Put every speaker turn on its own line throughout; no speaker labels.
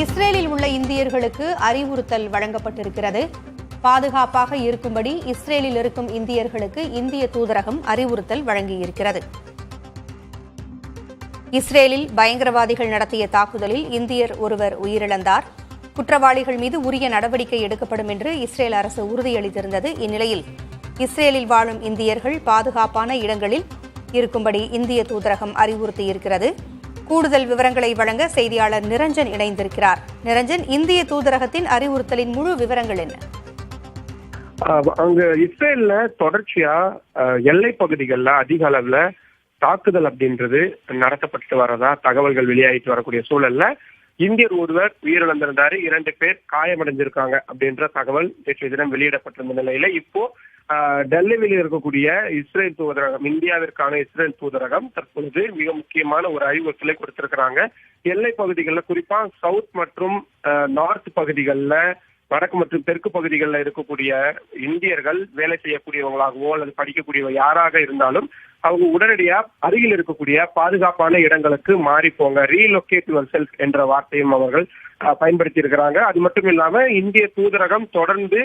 இஸ்ரேலில் உள்ள இந்தியர்களுக்கு அறிவுறுத்தல் வழங்கப்பட்டிருக்கிறது. பாதுகாப்பாக இருக்கும்படி இஸ்ரேலில் இருக்கும் இந்தியர்களுக்கு இந்திய தூதரகம் அறிவுறுத்தல் வழங்கியிருக்கிறது. இஸ்ரேலில் பயங்கரவாதிகள் நடத்திய தாக்குதலில் இந்தியர் ஒருவர் உயிரிழந்தார். குற்றவாளிகள் மீது உரிய நடவடிக்கை எடுக்கப்படும் என்று இஸ்ரேல் அரசு உறுதியளித்திருந்தது. இந்நிலையில் இஸ்ரேலில் வாழும் இந்தியர்கள் பாதுகாப்பான இடங்களில் இருக்கும்படி இந்திய தூதரகம் அறிவுறுத்தியிருக்கிறது. கூடுதல் விவரங்களை வழங்க செய்தியாளர் நிரஞ்சன் இணைந்திருக்கிறார். நிரஞ்சன், இந்திய தூதரகத்தின் அறிவுறுத்தலின் முழு விவரங்கள் என்ன?
அங்க இஸ்ரேல்ல தொடர்ச்சியா எல்லை பகுதிகளில் அதிக அளவுல தாக்குதல் அப்படின்றது நடத்தப்பட்டு வரதா தகவல்கள் வெளியாகிட்டு வரக்கூடிய சூழல்ல இந்தியர் ஒருவர் உயிரிழந்திருந்தாரு, 2 பேர் காயமடைஞ்சிருக்காங்க அப்படின்ற தகவல் நேற்றைய தினம் வெளியிடப்பட்டிருந்த நிலையில இப்போ டெல்லியில் இருக்கக்கூடிய இஸ்ரேல் தூதரகம், இந்தியாவிற்கான இஸ்ரேல் தூதரகம் தற்பொழுது மிக முக்கியமான ஒரு அறிவுறுத்தலை கொடுத்திருக்கிறாங்க. எல்லை பகுதிகளில், குறிப்பா சவுத் மற்றும் நார்த் பகுதிகளில், வடக்கு மற்றும் தெற்கு பகுதிகளில் இருக்கக்கூடிய இந்தியர்கள் வேலை செய்யக்கூடியவங்களாகவோ அல்லது படிக்கக்கூடியவங்க யாராக இருந்தாலும் அவங்க உடனடியா அருகில் இருக்கக்கூடிய பாதுகாப்பான இடங்களுக்கு மாறி போங்க, ரீலொகேட் யுவர் செல்ஃப் என்ற வார்த்தையும் அவர்கள் பயன்படுத்தி இருக்கிறாங்க. அது மட்டும் இல்லாம இந்திய தூதரகம் தொடர்ந்து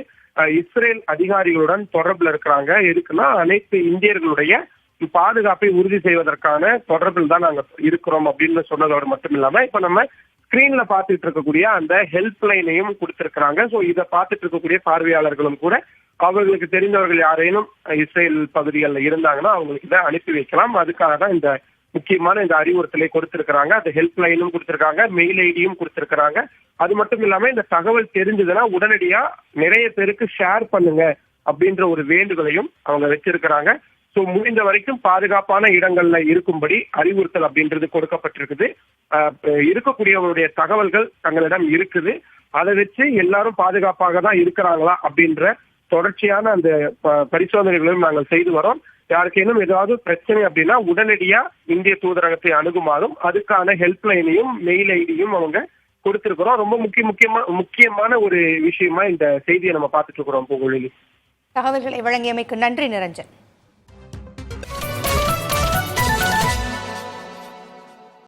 இஸ்ரேல் அதிகாரிகளுடன் தொடர்புல இருக்கிறாங்க. எதுக்குன்னா அனைத்து இந்தியர்களுடைய பாதுகாப்பை உறுதி செய்வதற்கான தொடர்பில் தான் நாங்க இருக்கிறோம் அப்படின்னு சொன்னதோடு மட்டும் இல்லாம இப்ப நம்ம ஸ்கிரீன்ல பாத்துட்டு இருக்கக்கூடிய அந்த ஹெல்ப் லைனையும் கொடுத்திருக்கிறாங்க. சோ இதை பார்த்துட்டு இருக்கக்கூடிய பார்வையாளர்களும் கூட அவர்களுக்கு தெரிந்தவர்கள் யாரேனும் இஸ்ரேல் பகுதிகளில் இருந்தாங்கன்னா அவங்களுக்கு இதை அனுப்பி வைக்கலாம். அதுக்காக தான் இந்த முக்கியமான இந்த அறிவுறுத்தலை கொடுத்திருக்கிறாங்க. அந்த ஹெல்ப் லைனும் கொடுத்திருக்காங்க, மெயில் ஐடியும் கொடுத்திருக்கிறாங்க. அது மட்டும் இல்லாம இந்த தகவல் தெரிஞ்சதுன்னா உடனடியா நிறைய பேருக்கு ஷேர் பண்ணுங்க அப்படின்ற ஒரு வேண்டுகோளையும் அவங்க வச்சிருக்கிறாங்க. சோ முடிந்த வரைக்கும் பாதுகாப்பான இடங்கள்ல இருக்கும்படி அறிவுறுத்தல் அப்படின்றது கொடுக்கப்பட்டிருக்குது. இருக்கக்கூடியவங்களுடைய தகவல்கள் தங்களிடம் இருக்குது. அதை வச்சு எல்லாரும் பாதுகாப்பாக தான் இருக்கிறாங்களா அப்படின்ற தொடர்ச்சியான அந்த பரிசோதனைகளையும் நாங்கள் செய்து வரோம். யாருக்கேனும் ஏதாவது பிரச்சனை அப்படின்னா உடனடியா இந்திய தூதரகத்தை அணுகுமாறும் அதுக்கான ஹெல்ப் லைனையும் மெயில் ஐடியும் அவங்க கொடுத்திருக்கிறோம். ரொம்ப முக்கியமான ஒரு விஷயமா இந்த செய்தியை நம்ம பார்த்துட்டு இருக்கிறோம். பூங்குழலி,
தகவல்களை வழங்கியமைக்கு நன்றி நிரஞ்சன்.